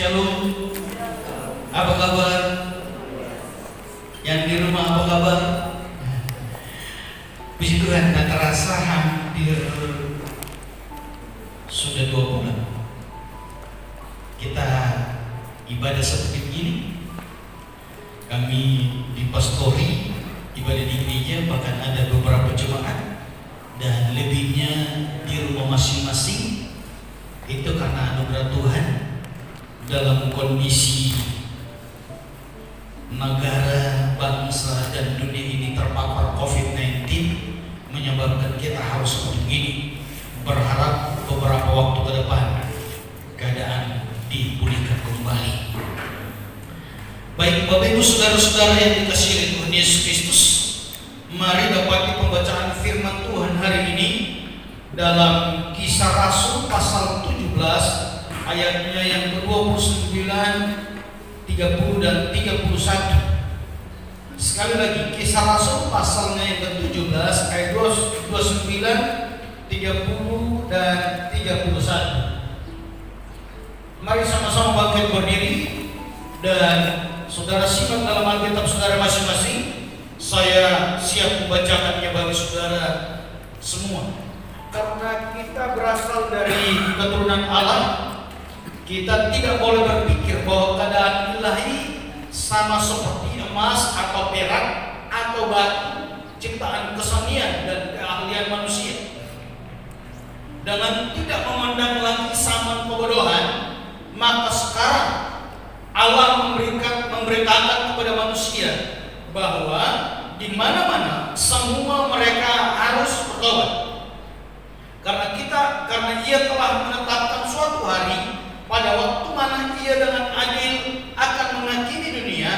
Shalom. Apa kabar? Yang di rumah apa kabar? Puji Tuhan, tak terasa hampir sudah 2 bulan kita ibadah seperti ini. Kami di pastori ibadah di gereja, bahkan ada beberapa jemaat, dan lebihnya di rumah masing-masing. Itu karena anugerah Tuhan. Dalam kondisi negara, bangsa, dan dunia ini terpapar COVID-19, menyebabkan kita harus begini. Berharap beberapa waktu ke depan keadaan dipulihkan kembali. Baik Bapak Ibu Saudara-saudara yang dikasihi Tuhan Yesus Kristus, mari dapati pembacaan firman Tuhan hari ini dalam Kisah Rasul pasal 17 ayatnya yang ke-29, 30 dan 31. Sekali lagi, Kisah Rasul pasalnya yang ke-17 ayat 29, 30 dan 31. Mari sama-sama bangkit berdiri dan saudara simak dalam Alkitab saudara masing-masing. Saya siap membacakannya bagi saudara semua. Karena kita berasal dari keturunan Allah, kita tidak boleh berpikir bahwa keadaan ilahi sama seperti emas atau perak atau batu, ciptaan kesenian dan keahlian manusia. Dengan tidak memandang lagi zaman kebodohan, maka sekarang Allah memberitakan kepada manusia bahwa di mana-mana semua mereka harus bertobat. Karena Ia telah menetapkan suatu hari pada waktu mana Ia dengan adil akan menghakimi dunia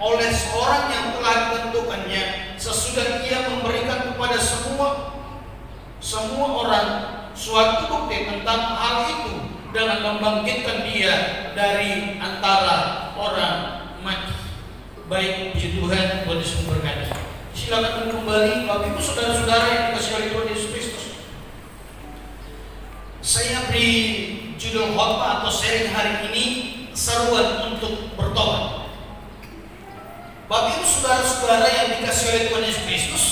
oleh seorang yang telah ditentukannya, sesudah Ia memberikan kepada semua orang suatu bukti tentang hal itu dengan membangkitkan Dia dari antara orang mati. Baik, puji Tuhan, Tuhan Yesus memberkati. Silakan kembali Bapak Ibu Saudara-saudara yang dikasihi oleh Tuhan Yesus Kristus. Saya beri judul khotbah atau sharing hari ini, seruan untuk bertobat. Bapak Ibu Saudara-saudara yang dikasihi oleh Tuhan Yesus Kristus,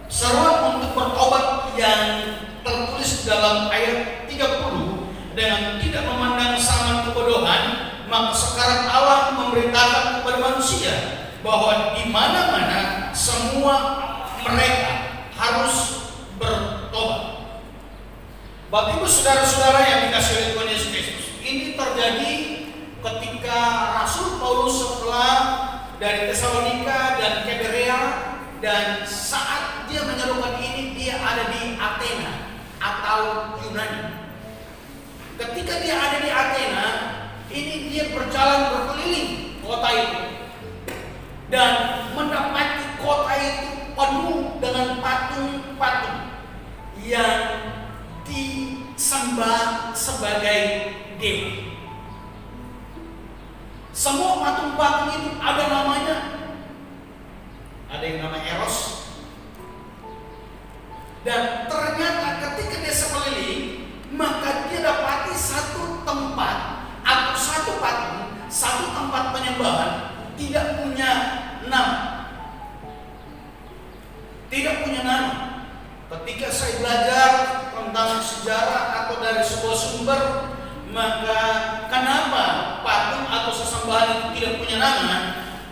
seruan untuk bertobat yang tertulis dalam ayat 30, dengan tidak memandang zaman kebodohan, maka sekarang Allah memberitakan kepada manusia bahwa di mana-mana semua mereka harus bertobat. Bapak Ibu Saudara-saudara yang dikasihi oleh Tuhan Yesus Kristus, ini terjadi ketika Rasul Paulus setelah dari Tesalonika dan Berea, dan saat dia menyerukan ini dia ada di Athena atau Yunani. Ketika dia ada di Athena, ini dia berjalan berkeliling kota itu dan mendapati kota itu penuh dengan patung-patung yang disembah sebagai dewa. Semua patung-patung itu ada namanya. Ada yang nama Eros. Dan ternyata ketika dia sekeliling, maka dia dapati satu tempat atau satu patung, satu tempat penyembahan tidak punya nama. Tidak punya nama. Ketika saya belajar tentang sejarah atau dari sebuah sumber, maka kenapa patung atau sesembahan itu tidak punya nama?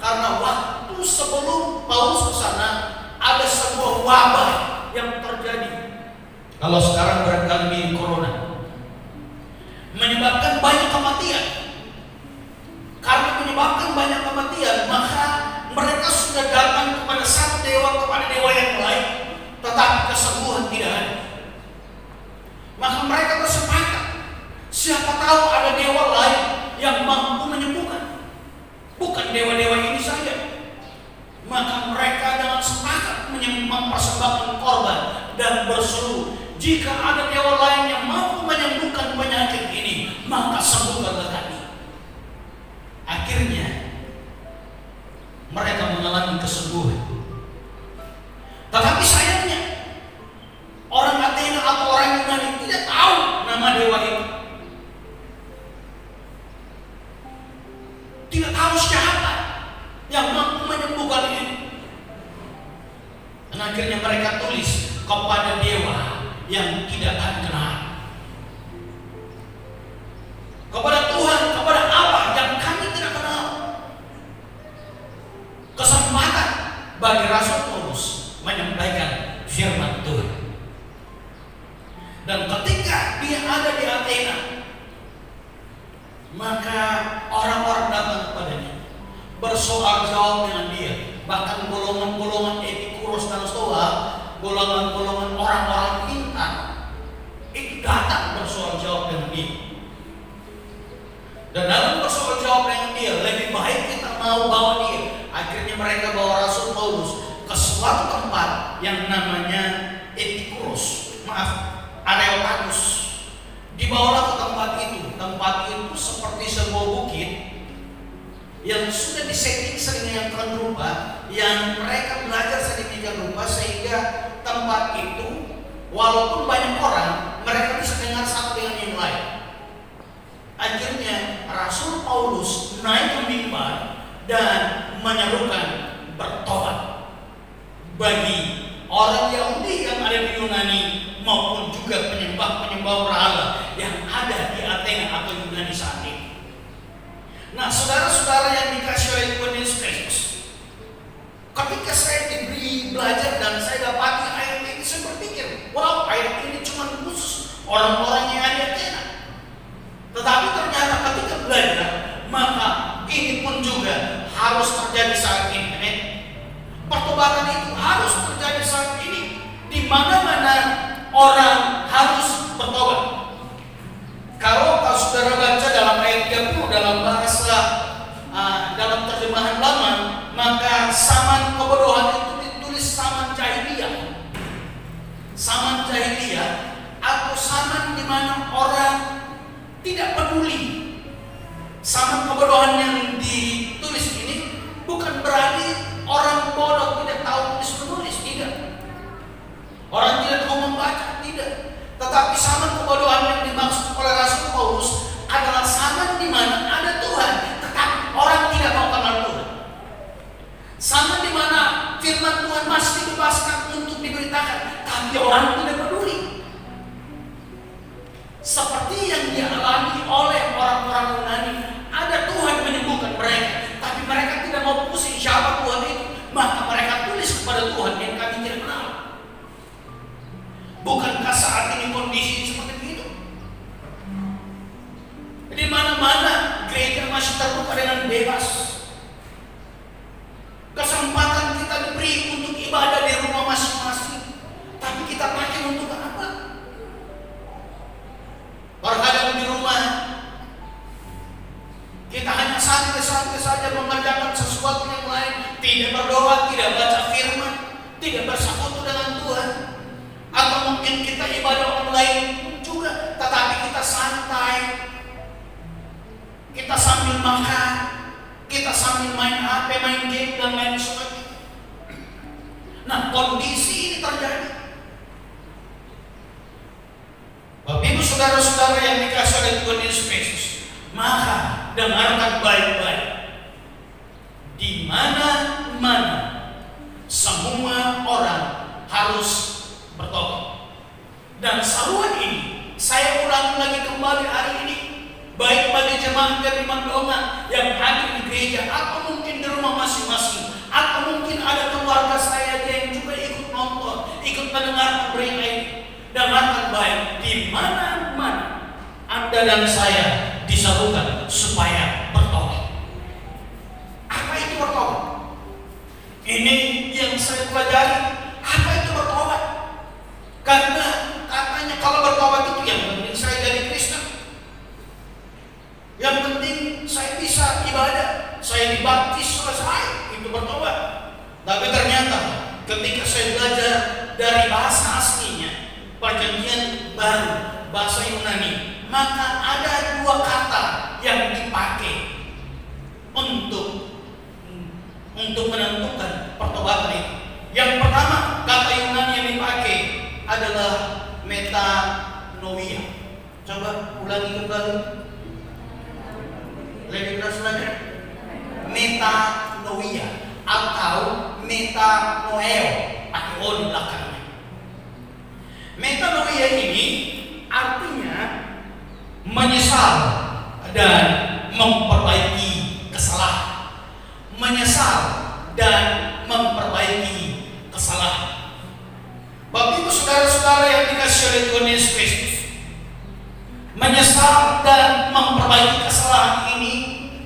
Karena waktu sebelum Paulus ke sana ada sebuah wabah yang terjadi. Kalau sekarang barangkali corona, menyebabkan banyak kematian. Karena menyebabkan banyak kematian, maka mereka sudah datang kepada satu dewa, kepada dewa yang lain, tetapi kesembuhan tidak ada. Maka mereka bersepakat, siapa tahu ada dewa lain yang mampu menyembuhkan, bukan dewa-dewa ini saja. Maka mereka dengan sepakat mempersembahkan korban dan berseru, jika ada dewa lain yang mampu menyembuhkan penyakit ini, maka sembuhkanlah kami. Akhirnya mereka mengalami kesembuhan. Tetapi sayangnya orang Athena atau orang Yunani tidak tahu nama dewa itu. akhirnya mereka tulis kepada dewa yang tidak akan kenal, kepada Tuhan, kepada Allah yang kami tidak kenal. Kesempatan bagi Rasul Paulus menyampaikan firman Tuhan. Dan ketika dia ada di Athena, maka orang-orang datang kepadanya, bersoal jawab dengan dia. Bahkan golongan-golongan Epikuros dan Stoa, golongan-golongan orang-orang pintar, itu datang bersoal jawab dengan dia. Dan dalam bersoal jawab dengan dia, lebih baik kita mau bawa dia. Akhirnya mereka bawa Rasul Paulus ke suatu tempat yang namanya Epikuros, Areopagus. Dibawalah ke tempat itu. Tempat itu seperti sebuah bukit yang sudah disetting sedemikian rupa, yang mereka belajar sedemikian rupa sehingga tempat itu walaupun banyak orang, mereka bisa dengar satu dengan yang lain. Akhirnya Rasul Paulus naik ke mimbar dan menyerukan bertobat bagi orang Yahudi yang ada di Yunani maupun juga penyembah-penyembah berhala yang ada di Athena atau Yunani saat ini. Nah, saudara-saudara yang dikasih oleh Tuhan Yesus Kristus, ketika saya diberi belajar dan saya dapati ayat ini, saya berpikir, wow, ayat ini cuma khusus orang-orang yang ada di Athena. Tetapi ternyata ketika belajar, maka ini pun juga harus terjadi saat ini. Pertobatan itu harus terjadi saat ini. Di mana-mana orang harus bertobat. Kalau saudara baca dalam ayat 30 dalam bahasa dalam terjemahan lama, maka zaman kebodohan itu ditulis zaman jahiliyah. Zaman jahiliyah atau zaman di mana orang tidak peduli. Zaman kebodohan yang ditulis ini bukan berarti orang bodoh tidak tahu tulis menulis, tidak. Orang tidak tahu membaca, tidak. Tetapi zaman kebodohan yang dimaksud oleh Rasul Paulus adalah zaman di mana ada Tuhan, tetapi orang tidak mau kenal Tuhan. Zaman di mana firman Tuhan masih dibebaskan untuk diberitakan, tapi orang tidak peduli. Seperti yang dialami oleh orang-orang Yunani, ada Tuhan menyembuhkan mereka, tapi mereka tidak mau pusing siapa Tuhan itu. Maka mereka tulis kepada Tuhan yang kami tidak kenal. Bukankah saat ini kondisi seperti itu? Di mana-mana gereja masih terbuka dengan bebas. Kesempatan kita diberi untuk ibadah di rumah masing-masing, tapi kita pakai untuk apa? Terkadang di rumah kita hanya santai-santai saja mengerjakan sesuatu yang lain, tidak berdoa, tidak baca firman, tidak bersekutu dengan Tuhan. Atau mungkin kita ibadah online juga, tetapi kita santai, kita sambil makan, kita sambil main HP, main game dan lain sebagainya. Nah, kondisi ini terjadi. Bapak Ibu saudara-saudara yang dikasih oleh Tuhan Yesus Kristus, maka dengarkan baik-baik. Di mana-mana semua orang harus bertobat. Dan seruan ini saya ulangi lagi kembali hari ini, baik bagi jemaat dari Mandonga yang hadir di gereja atau mungkin di rumah masing-masing, atau mungkin ada keluarga saya yang juga ikut nonton, ikut mendengar berita ini. Dengarkan baik, di mana-mana Anda dan saya diserukan supaya bertobat. Apa itu bertobat? Ini yang saya pelajari. Apa itu bertobat? Karena katanya kalau bertobat itu yang penting saya jadi Kristen, yang penting saya bisa ibadah, saya dibaptis selesai, itu bertobat. Tapi ternyata ketika saya belajar dari bahasa aslinya, perjanjian baru, bahasa Yunani, maka ada dua kata yang dipakai untuk menentukan pertobatan itu. Yang pertama, kata Yunani yang dipakai adalah metanoia. Coba ulangi kembali. Lebih keras lagi. Metanoia atau metanoeo. pakai O di belakangnya. Metanoia ini artinya menyesal dan memperbaiki kesalahan. Menyesal dan memperbaiki kesalahan. Bapak Ibu saudara-saudara yang dikasihi oleh Tuhan Yesus Kristus, menyesal dan memperbaiki kesalahan ini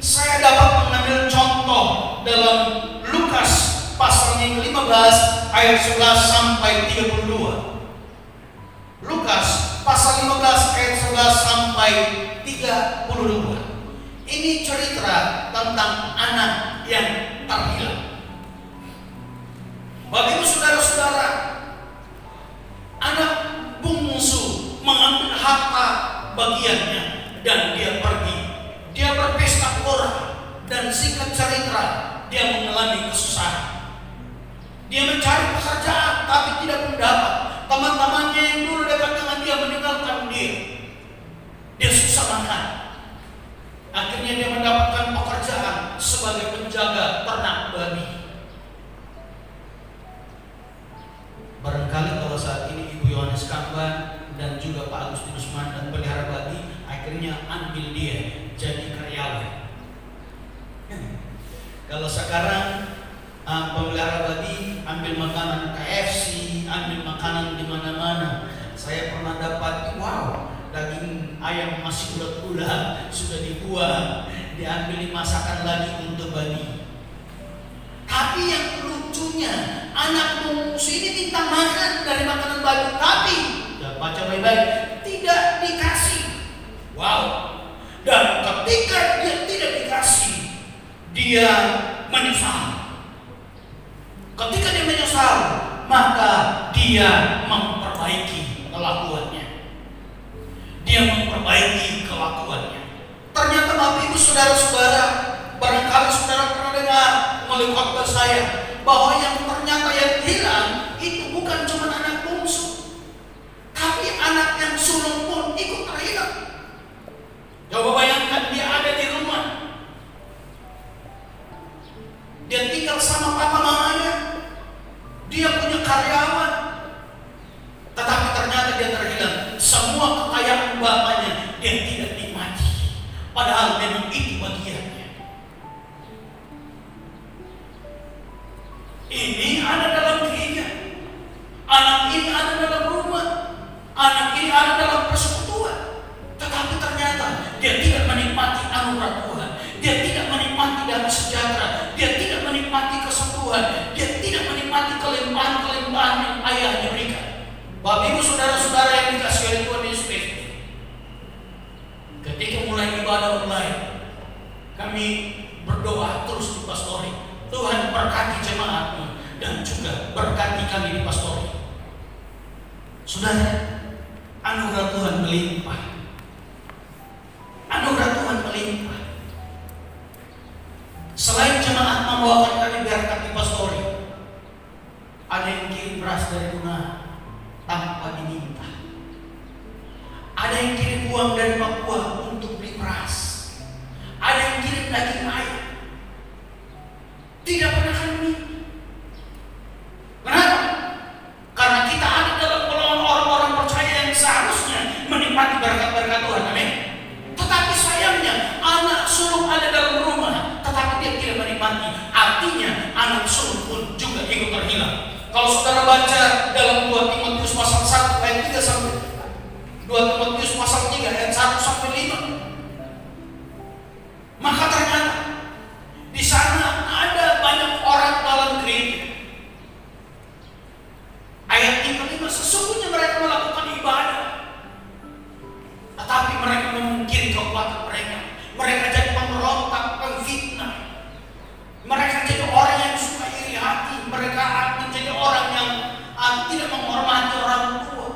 saya dapat mengambil contoh dalam Lukas pasal yang ke-15 ayat 11 sampai 32. Lukas pasal 15 ayat 11 sampai 32. Ini cerita tentang anak yang terhilang. Bapak Ibu saudara-saudara, anak bungsu mengambil harta bagiannya dan dia pergi. Dia berpesta pora dan singkat cerita dia mengalami kesusahan. Dia mencari pekerjaan tapi tidak mendapat. Teman-temannya yang dulu dekat dengan dia meninggalkan dia. Dia susah makan. Akhirnya dia mendapatkan pekerjaan sebagai penjaga ternak babi. Barangkali kalau saat ini Ibu Yohanes Kamban dan juga Pak Agustinus Mandan pelihara babi, akhirnya ambil dia jadi karyawan. Kalau sekarang pemelihara babi ambil makanan KFC, ambil makanan di mana-mana. Saya pernah dapat, wow, daging ayam masih ulat-ulat sudah dibuang, diambil dimasakkan lagi untuk babi. Tapi yang lucunya, anak bungsu ini minta makan dari makanan babi, tapi baca baik-baik, tidak dikasih. Wow. Dan ketika dia tidak dikasih, dia menyesal. Ketika dia menyesal, maka dia memperbaiki kelakuannya. Dia memperbaiki kelakuannya. Ternyata Bapak Ibu saudara-saudara, barangkali saudara pernah dengar melalui khotbah saya bahwa yang ternyata yang hilang itu bukan cuma anak bungsu, tapi anak yang sulung pun ikut terhilang. Coba bayangkan dia ada di rumah, dia tinggal sama papa mamanya, dia punya karyawan, tetapi ternyata dia terhilang. Semua kekayaan bapaknya dia tidak nikmati, padahal memang itu bagiannya. Ini ada dalam gereja, anak ini ada dalam rumah, anak ini ada dalam persekutuan, tetapi ternyata dia tidak menikmati anugerah Tuhan, dia tidak menikmati damai sejahtera, dia tidak menikmati kesembuhan, dia tidak menikmati kelimpahan-kelimpahan yang ayahnya berikan. Bapak Ibu saudara-saudara yang dikasihi oleh Tuhan Yesus Kristus, ketika mulai ibadah online, kami berdoa terus di pastori, Tuhan berkati jemaatmu dan juga berkati kami di pastori. Saudara, anugerah Tuhan melimpah. Anugerah Tuhan melimpah. Selain jemaat membawakan kami berkat di pastori, ada yang kirim beras dari Tuna tanpa diminta. Ada yang kirim uang dari Papua untuk beli beras. Ada yang kirim daging ayam. Tidak pernah kami minta. Kenapa? Karena kita ada dalam golongan orang-orang percaya yang seharusnya menikmati berkat-berkat Tuhan. Amin. Tetapi sayangnya anak sulung ada dalam rumah, tetapi dia tidak menikmati. Artinya anak sulung pun juga ikut terhilang. Kalau saudara baca dalam 2 Timotius pasal 1 ayat 3 sampai 2 Timotius pasal 3 ayat 1 sampai 5, maka ternyata di sana ada banyak orang dalam gereja. Ayat 5 sesungguhnya mereka melakukan ibadah, tetapi mereka memungkiri kekuatan mereka. Mereka jadi pemberontak, pemfitnah. Mereka jadi orang yang suka iri hati. Mereka menjadi orang yang tidak menghormati orang tua.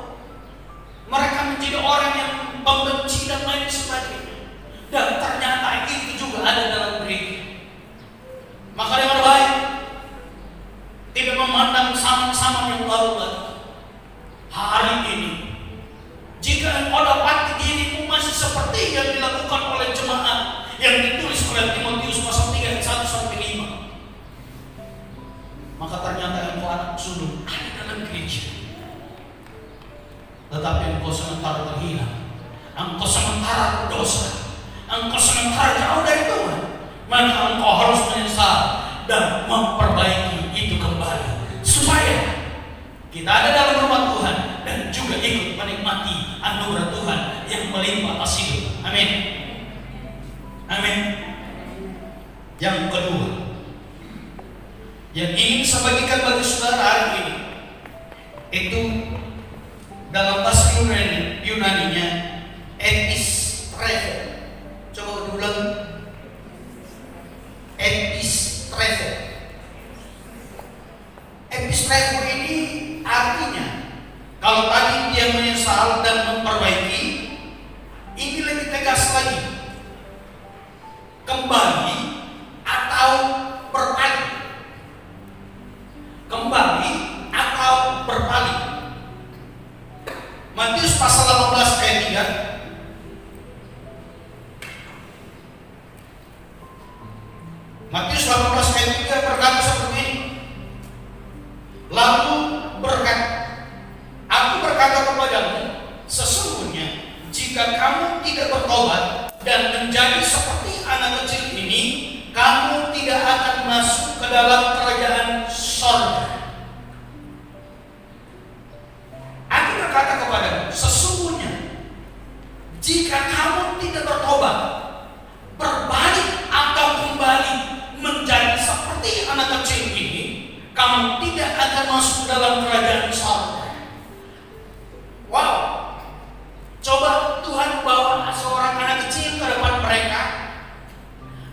Mereka menjadi orang yang pembenci dan lain sebagainya. Dan ternyata itu juga ada dalam gereja. Maka dengan baik, tidak memandang sama-sama yang baru lagi. Hari ini, jika engkau dapati dirimu masih seperti yang dilakukan oleh jemaat yang ditulis oleh Timotius pasal 3 ayat 1 sampai 5, maka ternyata engkau anak sulung. tetapi engkau sementara terhina, engkau sementara berdosa, engkau sementara jauh dari Tuhan, maka engkau harus menyesal dan memperbaiki itu kembali, supaya kita ada dalam rumah Tuhan dan juga ikut menikmati anugerah Tuhan yang melimpah atas hidup. Amin. Amin. Yang kedua, yang ingin saya bagikan bagi saudara hari ini, itu dalam bahasa Yunaninya epistrepho. Coba diulang. Epistrepho. Epistrepho ini artinya, kalau tadi dia menyesal dan memperbaiki, ini lebih tegas lagi. Kembali atau berpaling. Kembali atau berpaling. Matius pasal 18 ayat 3. Matius 18 ayat 3 berkata seperti ini. Lalu berkata, aku berkata kepadamu, sesungguhnya jika kamu tidak bertobat dan menjadi seperti anak kecil ini, kamu tidak akan masuk ke dalam kerajaan sorga. Aku berkata kepadamu, sesungguhnya jika kamu tidak bertobat, berbalik atau kembali menjadi seperti anak kecil ini, kamu tidak akan masuk dalam kerajaan sorga. Wow. Coba Tuhan bawa seorang anak kecil ke depan mereka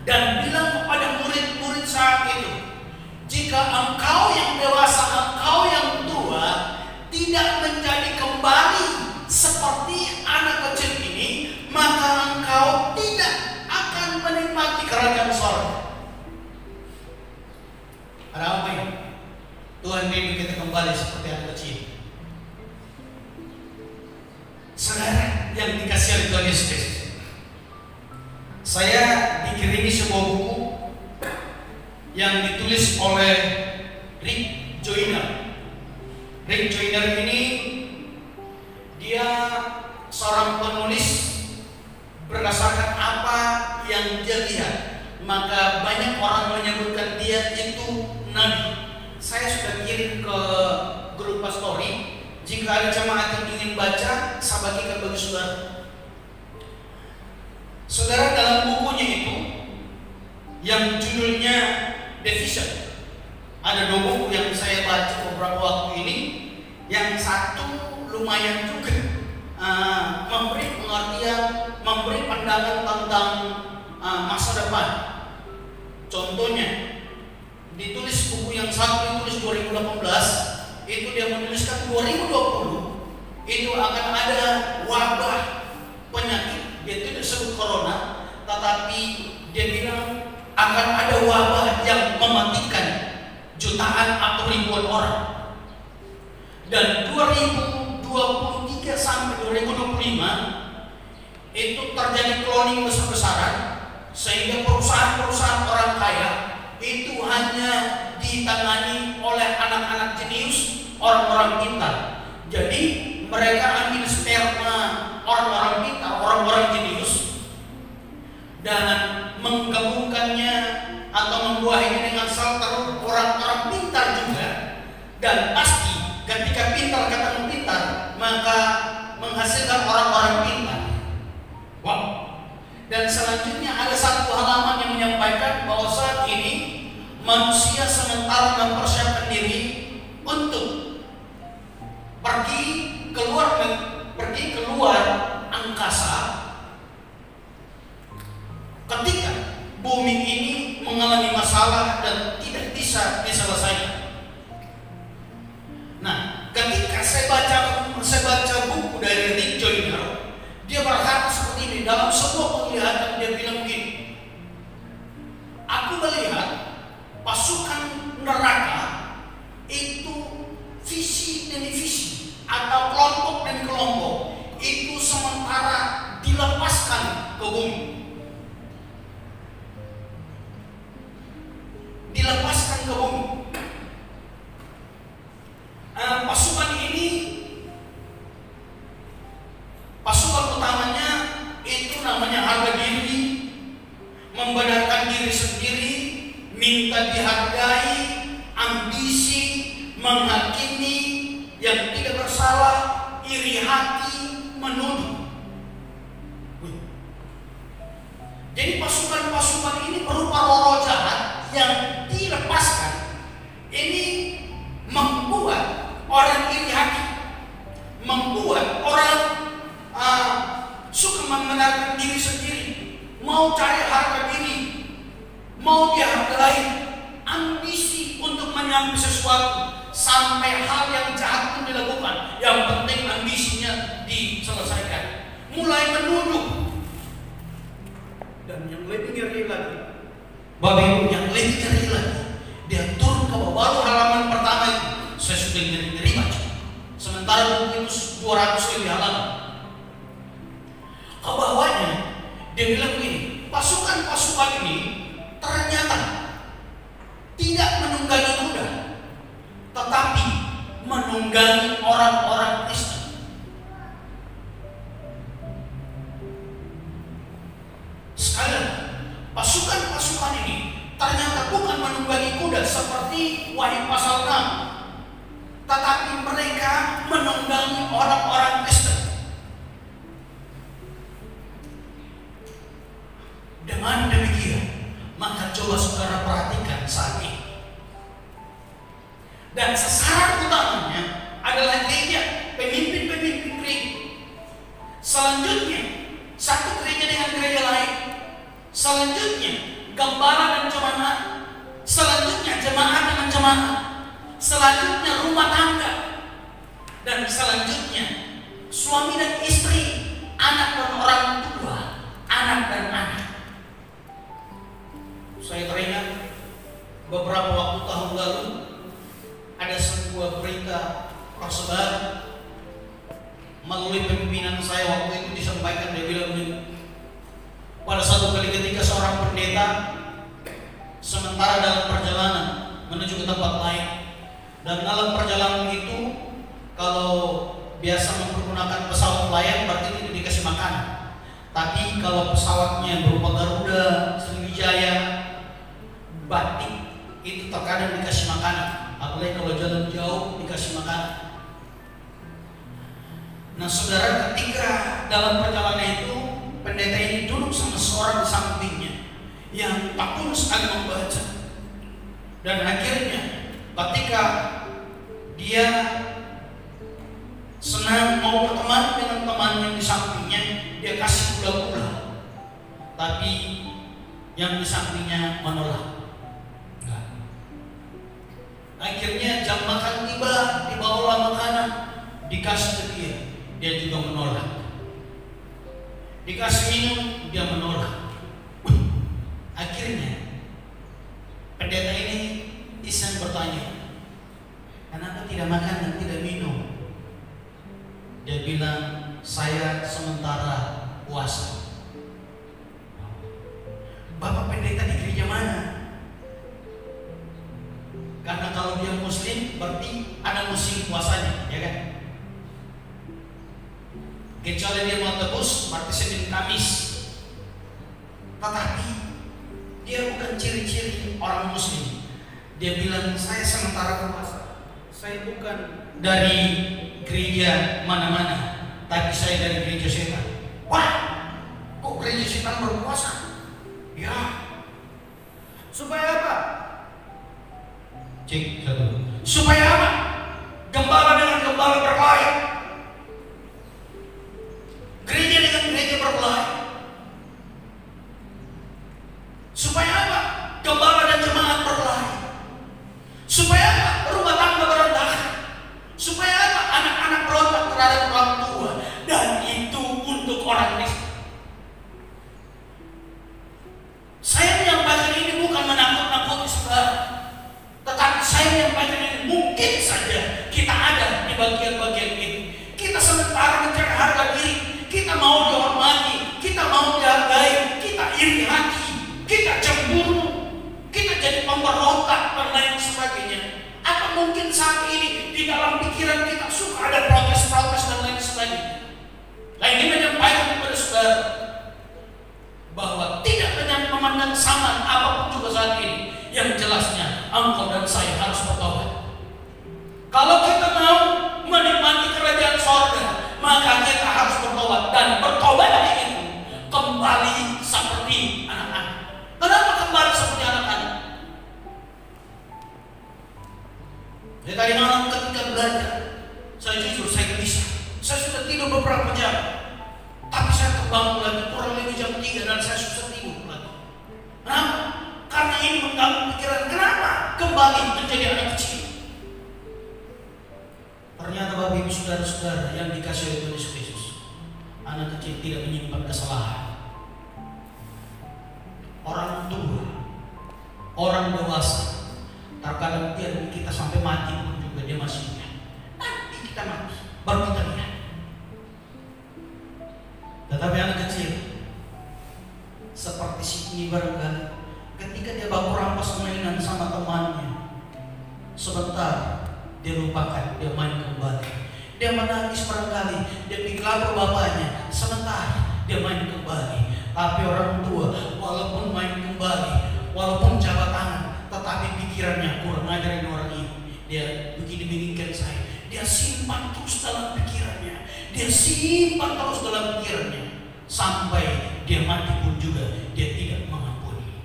dan bilang kepada murid-murid saat itu, jika engkau yang dewasa, engkau yang tua, tidak menjadi kembali seperti anak kecil ini, maka engkau tidak akan menikmati kerajaan sorga. Ada apa ini? Tuhan ingin kita kembali seperti anak kecil. Saudara yang dikasihi oleh Tuhan Yesus Kristus, saya dikirimi sebuah buku yang ditulis oleh Rick Joyner. Rick Joyner ini dia seorang penulis berdasarkan apa yang dia lihat, maka banyak orang menyebutkan dia itu nabi. Saya sudah kirim ke grup pastori. Jika ada jemaat yang ingin baca, saya bagikan bagi saudara. Saudara, dalam bukunya itu yang judulnya The Vision, ada dua buku yang saya baca beberapa waktu ini. Yang satu lumayan juga memberi pengertian, memberi pandangan tentang masa depan. Contohnya, ditulis buku yang satu ditulis 2018. Itu dia menuliskan 2020 itu akan ada wabah penyakit, yaitu disebut corona, tetapi dia bilang akan ada wabah yang mematikan jutaan atau ribuan orang. Dan 2023 sampai 2025 itu terjadi cloning besar-besaran, sehingga perusahaan-perusahaan orang kaya itu hanya ditangani oleh anak-anak jenius, orang-orang pintar. Jadi mereka ambil sperma orang-orang pintar, orang-orang jenius, dan menggabungkannya atau membuahinya dengan sel telur orang-orang pintar juga. Dan pasti ketika pintar ketemu pintar, maka menghasilkan orang-orang pintar. Wow. Dan selanjutnya ada satu halaman yang menyampaikan bahwa saat ini manusia sementara mempersiapkan diri untuk pergi keluar angkasa ketika bumi ini mengalami masalah dan tidak bisa diselesaikan. Nah, ketika saya baca buku dari Rick Joyner, dia berkata seperti ini dalam sebuah penglihatan. Dia bilang begini, aku melihat pasukan neraka itu visi demi visi atau kelompok demi kelompok itu sementara dilepaskan ke bumi. Dilepaskan ke bumi. Pasukan ini bersalah, iri hati, menuduh. Jadi pasukan-pasukan ini berupa roh jahat yang dilepaskan. Ini membuat orang iri hati, membuat orang suka membenarkan diri sendiri, mau cari harga diri, mau dihargai, ambisi untuk menyambi sesuatu, sampai hal yang jahat pun dilakukan. Yang penting ambisinya diselesaikan. Mulai menuduh. Dan yang lebih ngeri lagi, Bapak Ibu, yang lebih ngeri lagi, dia turun ke bawah. Baru halaman pertama itu saya sudah ngeri baca. Sementara buku itu 200 lebih halaman. Ke bawahnya dia bilang begini, pasukan-pasukan ini ternyata tidak menunggangi kuda, tetapi menunggangi orang-orang Kristen. Sekali lagi, pasukan-pasukan ini ternyata bukan menunggangi kuda seperti Wahyu pasal 6, tetapi mereka menunggangi orang-orang Kristen. Dengan demikian, maka coba saudara perhatikan saat ini. Dan sasaran utamanya adalah gereja, pemimpin-pemimpin gereja. Selanjutnya, satu gereja dengan gereja lain. Selanjutnya, gembala dan jemaat. Selanjutnya, jemaat dengan jemaat. Selanjutnya, rumah tangga. Dan selanjutnya, suami dan istri, anak dan orang tua, anak dan anak. Saya teringat beberapa waktu tahun lalu ada sebuah berita tersebar melalui pimpinan saya waktu itu disampaikan. Dia bilang begini, pada satu kali ketika seorang pendeta sementara dalam perjalanan menuju ke tempat lain, dan dalam perjalanan itu kalau biasa mempergunakan pesawat layang berarti tidak dikasih makanan. Tapi kalau pesawatnya berupa Garuda, Sriwijaya, Batik, itu terkadang dikasih makanan. Apalagi kalau jalan jauh dikasih makanan. Nah saudara, ketika dalam perjalanan itu pendeta ini duduk sama seorang di sampingnya yang tekun sekali membaca. Dan akhirnya ketika dia senang mau berteman dengan teman yang di sampingnya, dia kasih gula-gula, tapi yang di sampingnya menolak. Akhirnya jam makan tiba, dibawalah makanan, dikasih ke dia juga menolak. Dikasih minum, dia menolak. Akhirnya pendeta ini iseng bertanya, kenapa tidak makan dan tidak minum? Dia bilang, saya sementara puasa. Bapak pendeta di gereja mana? Karena kalau dia muslim berarti ada musim puasanya, ya kan? Kecuali dia mau tebus berarti Senin Kamis. Tetapi dia bukan ciri-ciri orang muslim. Dia bilang, saya sementara puasa. Saya bukan dari gereja mana-mana, tapi saya dari gereja setan. Wah, kok gereja setan berpuasa? Ya, supaya apa? Cek satu. Supaya apa? Gembala dengan gembala berkelahi, gereja dengan gereja berkelahi. Supaya apa? Gembala dan jemaat berkelahi. Supaya apa? Rumah tangga berantakan. Supaya apa? Anak-anak berontak terhadap orang tua. Dan itu untuk orang Kristen. Saya menyampaikan ini bukan menakut-nakuti saudara, tetapi saya menyampaikan ini mungkin saja kita ada di bagian-bagian itu. maka kita harus bertobat, dan bertobatnya itu kembali seperti anak-anak. Kenapa kembali seperti anak-anak? Jadi tadi malam ketika belajar, saya jujur saya gelisah. Saya sudah tidur beberapa jam, tapi saya terbangun lagi kurang lebih jam 3 dan saya susah tidur lagi. Kenapa? Karena ini mengganggu pikiran. Kenapa kembali menjadi anak kecil? Ternyata Bapak Ibu saudara-saudara yang dikasihi oleh Tuhan Yesus Kristus, anak kecil tidak menyimpan kesalahan. Orang tua, orang dewasa, terkadang dia kita sampai mati pun juga dia masih ingat. Nanti kita mati, baru kita lihat. Tetapi anak kecil seperti si ini barangkali, ketika dia baku rampas mainan sama temannya, sebentar dia lupakan, dia main kembali. Dia menangis barangkali, dia pikir lapor bapaknya, sebentar dia main kembali. Tapi orang tua walaupun main kembali, walaupun jabat tangan, tetapi pikirannya kurang ajarin orang ini. Dia begini-beginikan saya, dia simpan terus dalam pikirannya, dia simpan terus dalam pikirannya, sampai dia mati pun juga dia tidak mengampuni.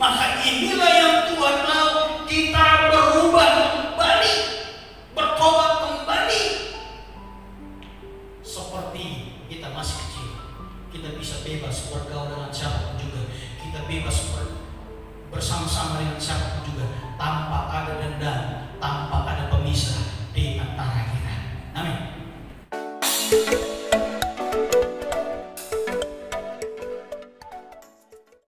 Maka inilah yang Tuhan mau, kita berubah kembali, bertobat kembali. Seperti kita masih kecil, kita bisa bebas bergaul dengan siapapun juga, kita bebas bersama-sama dengan siapapun juga, tanpa